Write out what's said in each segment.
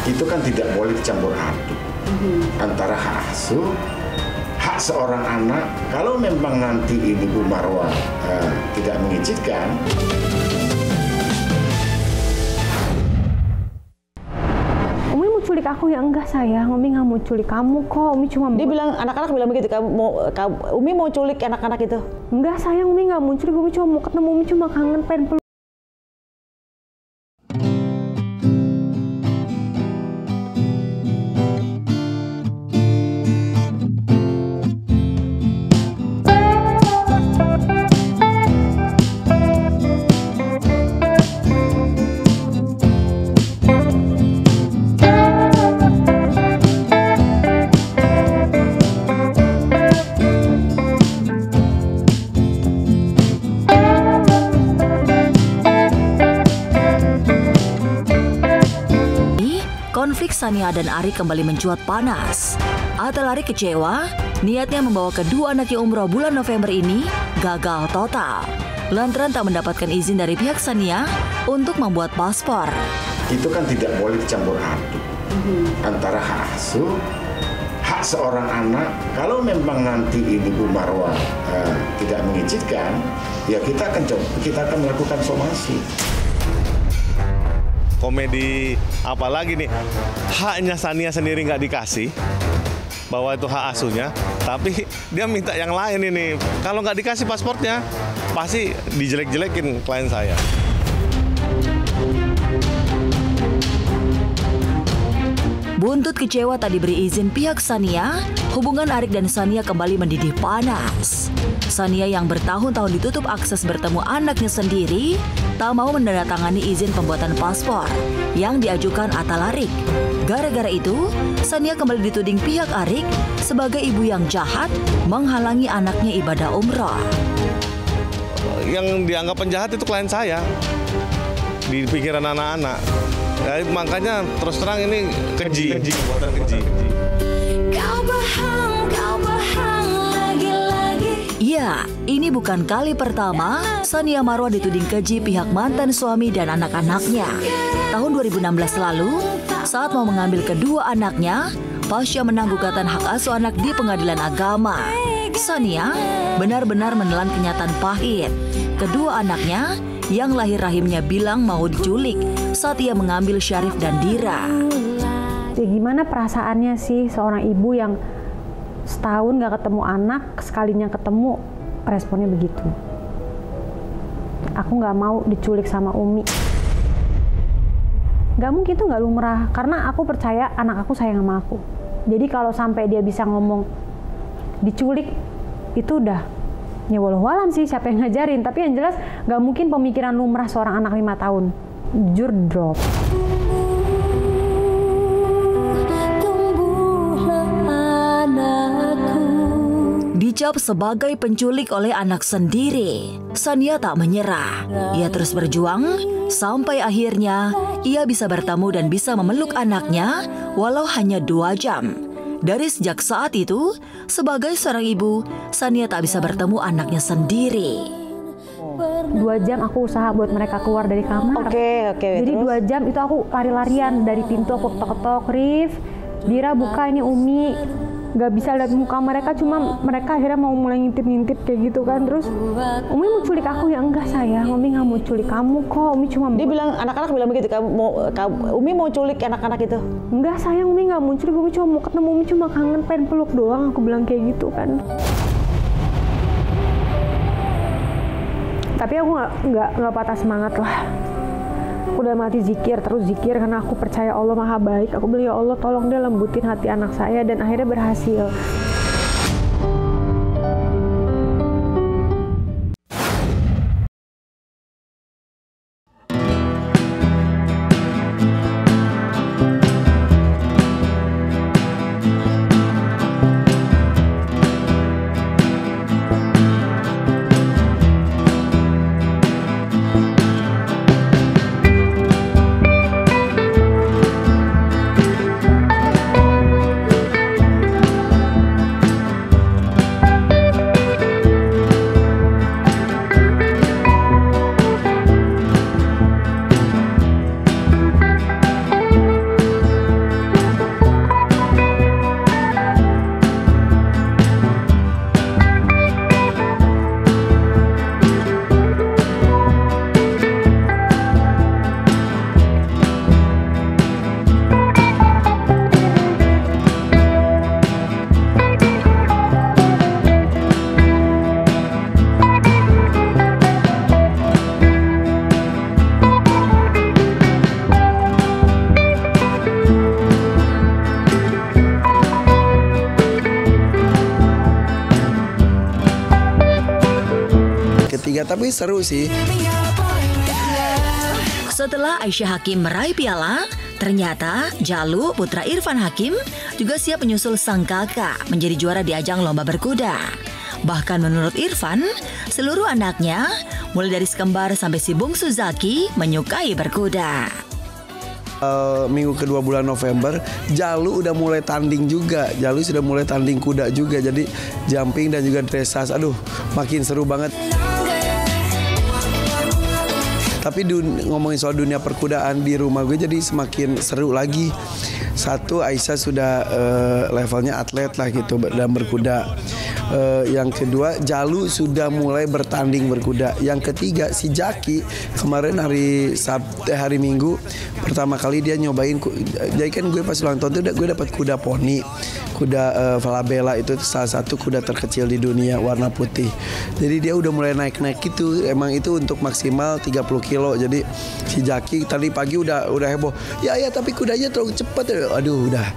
itu kan tidak boleh dicampur aduk antara hak asuh, hak seorang anak. Kalau memang nanti ini Bu Marwah tidak mengizinkan. Umi mau culik aku ya? Enggak sayang, Umi nggak mau culik kamu kok. Umi cuma Dia bilang, anak-anak bilang begitu, Umi mau culik anak-anak itu? enggak sayang, Umi nggak mau culik. Umi cuma mau ketemu, Umi cuma kangen pengen peluk. Konflik Sania dan Arik kembali mencuat panas. Arik kecewa, niatnya membawa kedua anaknya umroh bulan November ini gagal total. Lantaran tak mendapatkan izin dari pihak Sania untuk membuat paspor. Itu kan tidak boleh dicampur aduk antara hak asuh, hak seorang anak. Kalau memang nanti ini Bu Marwah tidak mengizinkan, ya kita akan melakukan somasi. Komedi apa lagi nih, haknya Sania sendiri nggak dikasih, bahwa itu hak asuhnya, tapi dia minta yang lain ini. Kalau nggak dikasih pasportnya, pasti dijelek-jelekin klien saya. Buntut kecewa tak diberi izin pihak Sania, hubungan Arik dan Sania kembali mendidih panas. Sania yang bertahun-tahun ditutup akses bertemu anaknya sendiri, tak mau menandatangani izin pembuatan paspor yang diajukan Arik. Gara-gara itu, Sania kembali dituding pihak Arik sebagai ibu yang jahat menghalangi anaknya ibadah umroh. Yang dianggap penjahat itu klien saya di pikiran anak-anak. Ya, makanya terus terang ini keji. Ya, ini bukan kali pertama Sania Marwah dituding keji pihak mantan suami dan anak-anaknya. Tahun 2016 lalu, saat mau mengambil kedua anaknya, pasca menang gugatan hak asuh anak di pengadilan agama, Sania benar-benar menelan kenyataan pahit. Kedua anaknya yang lahir rahimnya bilang mau diculik saat ia mengambil Syarif dan Dira. Ya gimana perasaannya sih seorang ibu yang setahun gak ketemu anak, sekalinya ketemu responnya begitu. Aku gak mau diculik sama Umi. Gak mungkin, itu gak lumrah, karena aku percaya anak aku sayang sama aku. Jadi kalau sampai dia bisa ngomong diculik, itu udah ya walau-walam sih siapa yang ngajarin. Tapi yang jelas gak mungkin pemikiran lumrah seorang anak 5 tahun. Jujur drop. Dicap sebagai penculik oleh anak sendiri, Sania tak menyerah. Ia terus berjuang sampai akhirnya ia bisa bertemu dan bisa memeluk anaknya walau hanya 2 jam. Dari sejak saat itu, sebagai seorang ibu, Sania tak bisa bertemu anaknya sendiri. 2 jam aku usaha buat mereka keluar dari kamar. Oke. Jadi Terus? 2 jam itu aku lari-larian dari pintu, aku ketok-ketok, Rif, Dira buka, ini Umi. Gak bisa lihat muka mereka, cuma mereka akhirnya mau mulai ngintip-ngintip kayak gitu kan. Terus Umi mau culik aku ya? Enggak sayang, Umi nggak mau culik kamu kok. Umi cuma Dia bilang, anak-anak bilang begitu, Umi mau culik anak-anak itu? enggak sayang, Umi nggak mau culik. Umi cuma mau ketemu, Umi cuma kangen pengen peluk doang. Aku bilang kayak gitu kan. Tapi aku nggak patah semangat lah. Aku udah mati zikir, terus zikir karena aku percaya Allah Maha Baik. Aku bilang, ya Allah tolong dia lembutin hati anak saya, dan akhirnya berhasil. tapi seru sih. Setelah Aisyah Hakim meraih piala, ternyata Jalu, putra Irfan Hakim, juga siap menyusul sang kakak menjadi juara di ajang lomba berkuda. Bahkan menurut Irfan, seluruh anaknya, mulai dari si kembar sampai si bungsu Zaki, menyukai berkuda. Minggu kedua bulan November, Jalu udah mulai tanding juga. Jalu sudah mulai tanding kuda juga. Jadi jumping dan juga dressage. Aduh, makin seru banget. Tapi ngomongin soal dunia perkudaan di rumah gue jadi semakin seru lagi. Satu, Aisyah sudah levelnya atlet lah gitu dalam berkuda. Yang kedua, Jalu sudah mulai bertanding berkuda. Yang ketiga, si Jaki kemarin hari Minggu pertama kali dia nyobain. Jadi kan gue pas ulang tahun tuh gue dapat kuda poni. Kuda Falabella itu salah satu kuda terkecil di dunia, warna putih. Jadi dia udah mulai naik-naik gitu. Emang itu untuk maksimal 30 kilo. Jadi si Jaki tadi pagi udah heboh. Ya tapi kudanya terlalu cepat. Aduh udah.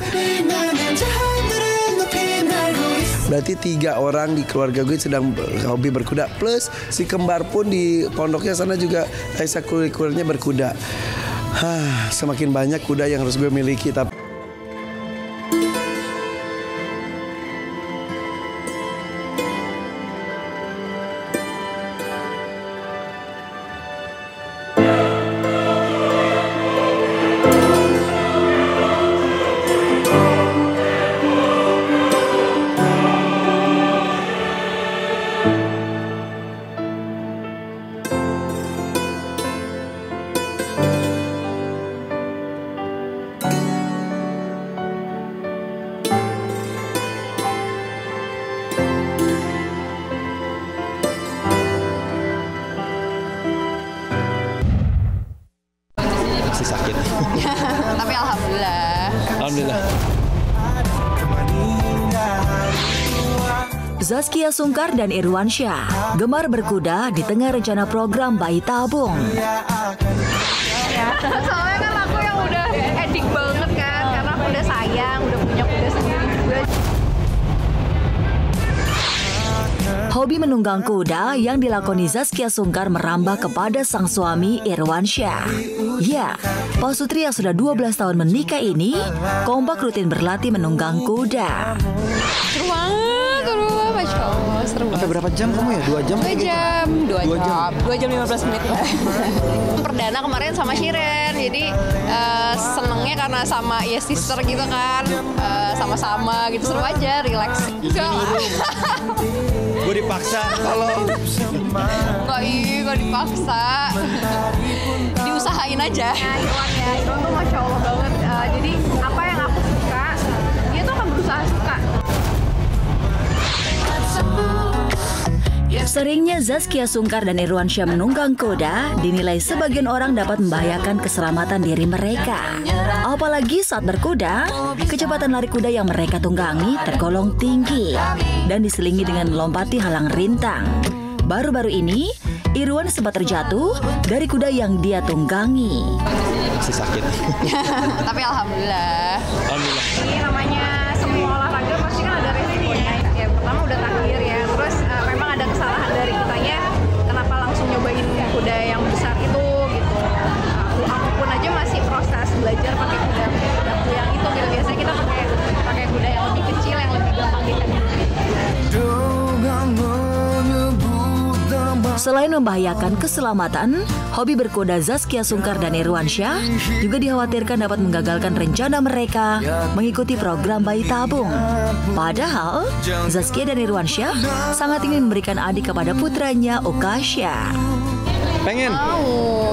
Berarti 3 orang di keluarga gue sedang hobi berkuda. Plus si kembar pun di pondoknya sana juga ekstrakurikulernya berkuda. Semakin banyak kuda yang harus gue miliki. Tapi sakit. Tapi alhamdulillah. Alhamdulillah. Zaskia Sungkar dan Irwansyah gemar berkuda di tengah rencana program bayi tabung. Ya, soalnya kan aku yang udah edik banget kan, karena aku udah sayang, udah punya kuda sendiri juga. Hobi menunggang kuda yang dilakoni Zaskia Sungkar merambah kepada sang suami Irwansyah. Ya, Pak Sutri yang sudah 12 tahun menikah ini kompak rutin berlatih menunggang kuda. Seru banget, Masya Allah, seru banget. Sampai berapa jam kamu ya? 2 jam? 2 jam 15 menit lah. Perdana kemarin sama Shiren, jadi senengnya karena sama sister gitu kan, sama-sama gitu, seru aja, relax. Gue dipaksa kalau Nggak dipaksa, diusahain aja. Irwan tuh Masya Allah banget. Jadi apa yang aku suka, dia tuh akan berusaha suka. Seringnya Zaskia Sungkar dan Irwansyah menunggang kuda dinilai sebagian orang dapat membahayakan keselamatan diri mereka. Apalagi saat berkuda, kecepatan lari kuda yang mereka tunggangi tergolong tinggi dan diselingi dengan melompati halang rintang. Baru-baru ini, Irwan sempat terjatuh dari kuda yang dia tunggangi. masih sakit. Tapi alhamdulillah. Alhamdulillah. Ini namanya semua olahraga pasti kan ada resikonya. Ya pertama udah takdir ya. Terus memang ada kesalahan dari kitanya. Kenapa langsung nyobain kuda yang besar itu gitu. Aku pun aja masih proses belajar pakai kuda yang itu gitu. Biasanya kita pakai kuda yang lebih kecil, yang lebih gampang dihadapi. Selain membahayakan keselamatan, hobi berkuda Zaskia Sungkar dan Irwansyah juga dikhawatirkan dapat menggagalkan rencana mereka mengikuti program bayi tabung. Padahal, Zaskia dan Irwansyah sangat ingin memberikan adik kepada putranya Okasha. Pengen?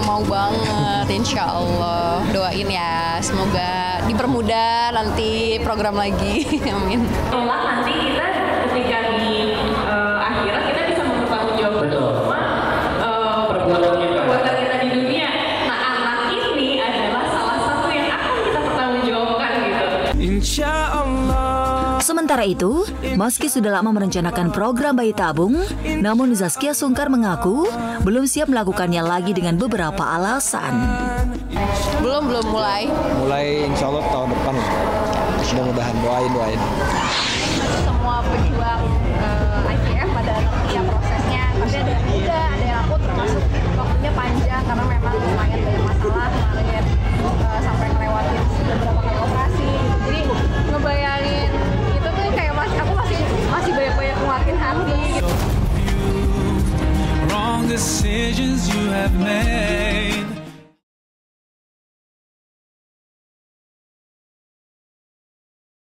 Mau banget, insya Allah. Doain ya, semoga dipermudah nanti program lagi. Amin. Nanti kita ketika di akhirat kita bisa mempertanggungjawabkan semua perbuatan kita di dunia. Nah, anak ini adalah salah satu yang akan kita pertanggungjawabkan gitu. Insya Allah. Sementara itu, meski sudah lama merencanakan program bayi tabung, namun Zaskia Sungkar mengaku belum siap melakukannya lagi dengan beberapa alasan. Belum mulai. Mulai insya Allah tahun depan. Mudah-mudahan doain. Semua pejuang IVF pada ya prosesnya. Tapi ada yang muda, ada yang aku termasuk waktunya panjang karena memang lumayan banyak masalah kemarin, sampai ngelewatin beberapa kali operasi gitu. Jadi ngebayangin itu tuh kayak aku masih banyak nguatin hati gitu. Wrong decisions you have made.